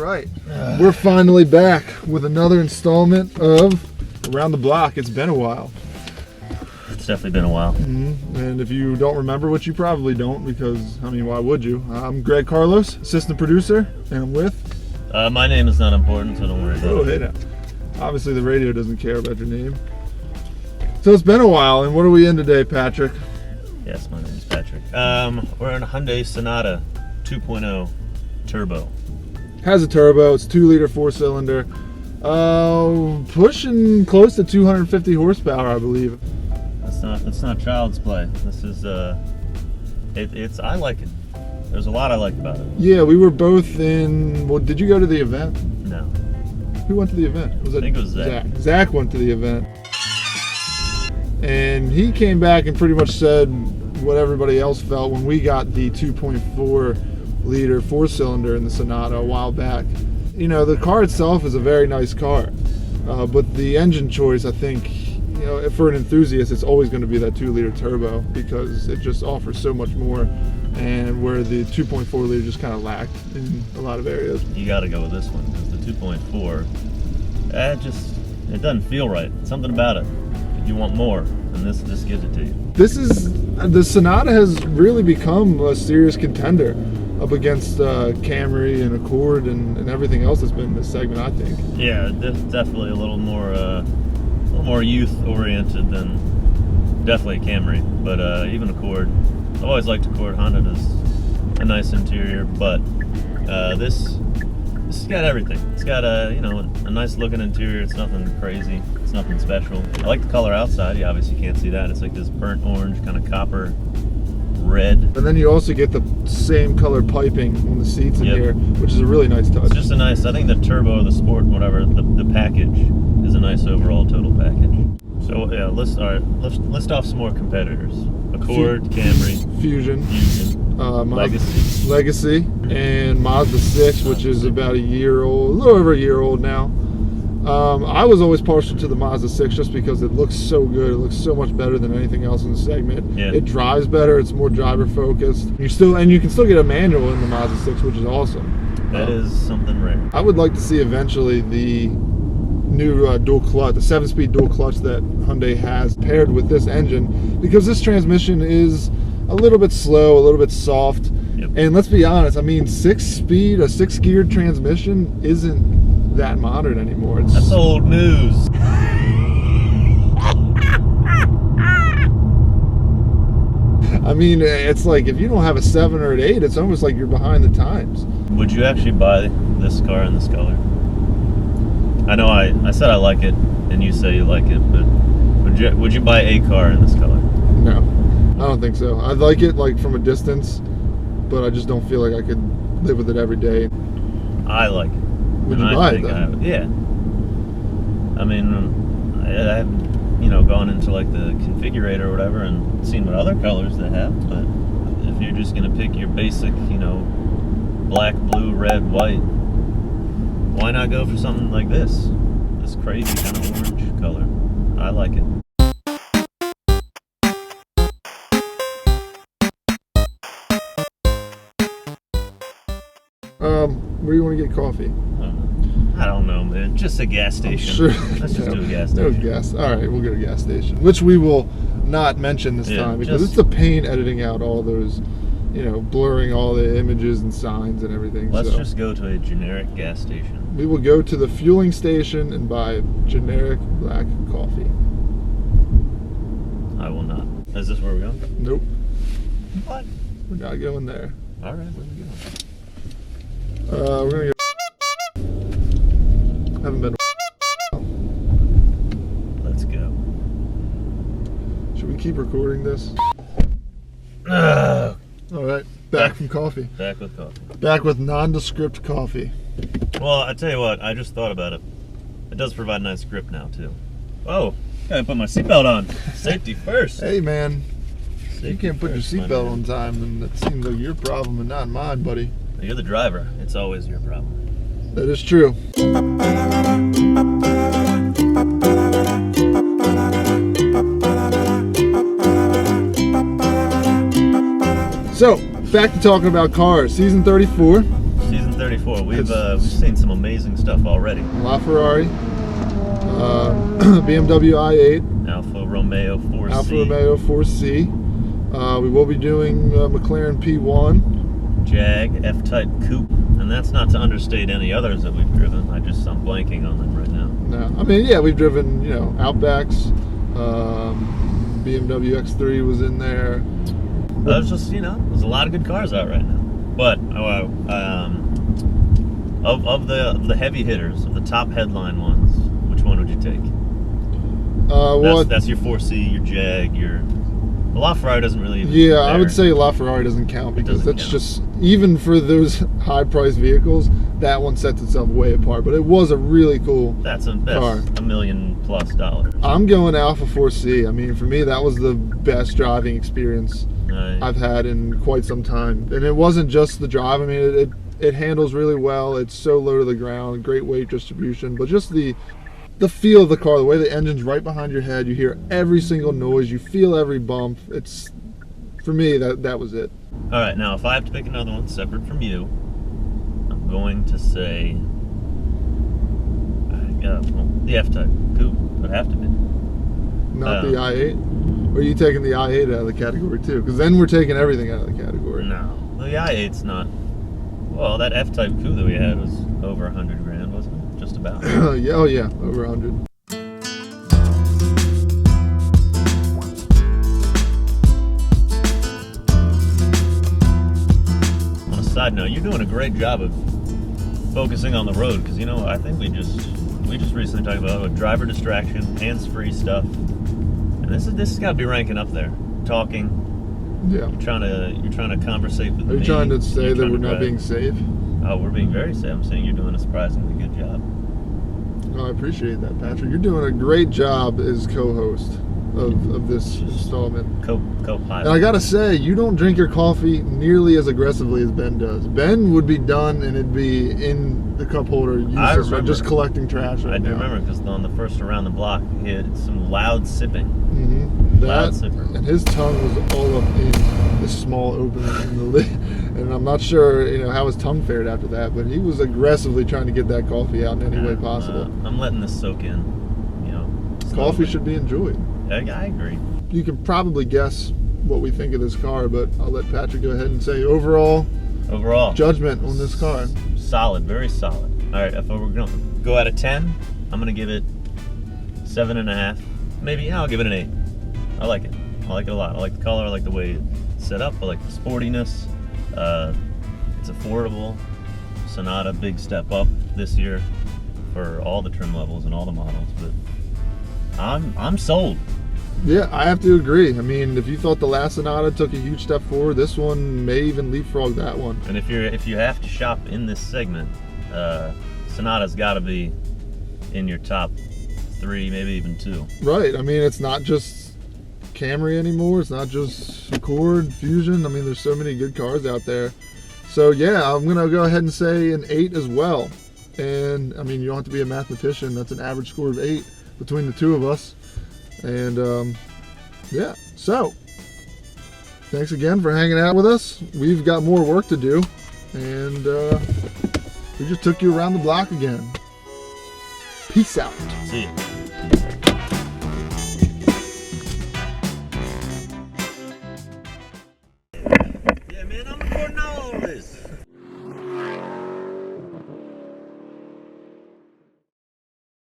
right. We're finally back with another installment of Around the Block. It's been a while. It's definitely been a while. Mm-hmm. And if you don't remember, which you probably don't, because, I mean, why would you? I'm Greg Carlos, assistant producer, and I'm with... My name is not important, so don't worry about it. Oh, hey now. Obviously, the radio doesn't care about your name. So it's been a while, and what are we in today, Patrick? Yes, my name is Patrick. We're in a Hyundai Sonata 2.0 Turbo. Has a turbo. It's 2-liter 4-cylinder. Pushing close to 250 horsepower, I believe. That's not child's play. This is it's I like it. There's a lot I like about it. Yeah, we were both in. Well, did you go to the event? No. Who went to the event? I think it was Zach. Zach went to the event, and he came back and pretty much said what everybody else felt when we got the 2.4-liter 4-cylinder in the Sonata a while back. You know, the car itself is a very nice car, but the engine choice, I think, you know, for an enthusiast, it's always going to be that 2-liter turbo because it just offers so much more, and where the 2.4-liter just kind of lacked in a lot of areas. You got to go with this one because the 2.4, it doesn't feel right. Something about it. You want more, and this just gives it to you. The Sonata has really become a serious contender up against Camry and Accord and everything else that's been in this segment, I think. Yeah, definitely a little more youth-oriented than definitely Camry, but even Accord. I've always liked Accord. Honda does a nice interior, but this has got everything. It's got a nice looking interior. It's nothing crazy. It's nothing special. I like the color outside. You obviously can't see that. It's like this burnt orange, kind of copper red. And then you also get the same color piping on the seats in here, which is a really nice touch. It's just a nice, I think the turbo, the sport, whatever, the package is a nice overall total package. So yeah, list off some more competitors. Accord, Camry, Fusion, Legacy, and Mazda 6, which is about a little over a year old now. I was always partial to the Mazda 6 just because it looks so good. It looks so much better than anything else in the segment. Yeah. It drives better. It's more driver focused. You can still get a manual in the Mazda 6, which is awesome. That is something rare. I would like to see eventually the new dual clutch, the 7-speed dual clutch that Hyundai has paired with this engine, because this transmission is a little bit slow, a little bit soft. Yep. And let's be honest, I mean, a 6-geared transmission isn't that modern anymore. That's old news. I mean, it's like if you don't have a 7 or an 8, it's almost like you're behind the times. Would you actually buy this car in this color? I know I said I like it, and you say you like it, but would you buy a car in this color? No, I don't think so. I like it like from a distance, but I just don't feel like I could live with it every day. I like it. Would you buy it though? Yeah. I mean, I haven't, gone into like the configurator or whatever and seen what other colors they have, but if you're just gonna pick your basic, black, blue, red, white, why not go for something like this? This crazy kind of orange color. I like it. Where do you want to get coffee? I don't know, man. Just a gas station. Sure. Let's just do a gas station. No gas. All right, we'll go to a gas station, which we will not mention this time because it's a pain editing out all those, blurring all the images and signs and everything. Let's just go to a generic gas station. We will go to the fueling station and buy generic black coffee. I will not. Is this where we're going? Nope. What? We're not going there. All right, where are we going? We're gonna go. Haven't been. Let's go. Should we keep recording this? All right, back from coffee. Back with coffee. Back with nondescript coffee. Well, I tell you what, I just thought about it. It does provide a nice grip now too. Oh, gotta put my seatbelt on. Safety first. Hey man, Safety you can't put your first, seatbelt on time, and that seems like your problem and not mine, buddy. You're the driver. It's always your problem. That is true. So, back to talking about cars. Season 34. Season 34. We've seen some amazing stuff already. LaFerrari, BMW i8, Alfa Romeo 4C. Alfa Romeo 4C. We will be doing McLaren P1. Jag F-Type Coupe, and that's not to understate any others that we've driven. I'm blanking on them right now. No, I mean, yeah, we've driven, Outbacks. BMW X3 was in there. There's just, there's a lot of good cars out right now. But of the heavy hitters, of the top headline ones, which one would you take? That's your 4C, your Jag, your... The LaFerrari doesn't really even compare. I would say LaFerrari doesn't count because just, even for those high-priced vehicles, that one sets itself way apart. But it was a really cool that's car. $1 million+. I'm going Alfa 4C. I mean, for me, that was the best driving experience I've had in quite some time. And it wasn't just the drive. I mean, it handles really well. It's so low to the ground, great weight distribution, but just the feel of the car, the way the engine's right behind your head, you hear every single noise, you feel every bump. It's, for me, that was it. All right, now if I have to pick another one separate from you, I'm going to say the F-Type Coupe would have to be. Not the i8? Or are you taking the i8 out of the category too? Because then we're taking everything out of the category. No, the i8's not. Well, that F-Type Coupe that we had was over $100,000, wasn't it? Just about. Yeah, over 100. On a side note, you're doing a great job of focusing on the road because I think we just recently talked about driver distraction, hands-free stuff, and this has got to be ranking up there. Talking. Yeah. You're trying to conversate with me. Are you trying to say that we're not being safe? Oh, we're being very safe. I'm saying you're doing a surprisingly good job. Oh, I appreciate that, Patrick. You're doing a great job as co-host of this installment. Co-pilot. And I gotta say, you don't drink your coffee nearly as aggressively as Ben does. Ben would be done and it'd be in the cup holder, just collecting trash right now. I do remember because on the first around the block, he had some loud sipping. Loud sipping. And his tongue was all up in this small opening in the lid. And I'm not sure, how his tongue fared after that, but he was aggressively trying to get that coffee out in any way possible. I'm letting this soak in. Coffee should be enjoyed. I agree. You can probably guess what we think of this car, but I'll let Patrick go ahead and say overall judgment on this car. Solid, very solid. All right, if we're going to go out of 10, I'm going to give it 7.5. Maybe I'll give it an 8. I like it. I like it a lot. I like the color. I like the way it's set up. I like the sportiness. It's affordable. Sonata, big step up this year for all the trim levels and all the models, but I'm sold. Yeah, I have to agree. I mean, if you thought the last Sonata took a huge step forward, this one may even leapfrog that one. And if you have to shop in this segment, Sonata's got to be in your top 3, maybe even 2. Right. I mean, it's not just Camry anymore. It's not just Accord, Fusion. I mean, there's so many good cars out there. So yeah, I'm gonna go ahead and say an 8 as well. And I mean, you don't have to be a mathematician. That's an average score of 8 between the two of us. And yeah, so thanks again for hanging out with us. We've got more work to do, and we just took you around the block again. Peace out. See you.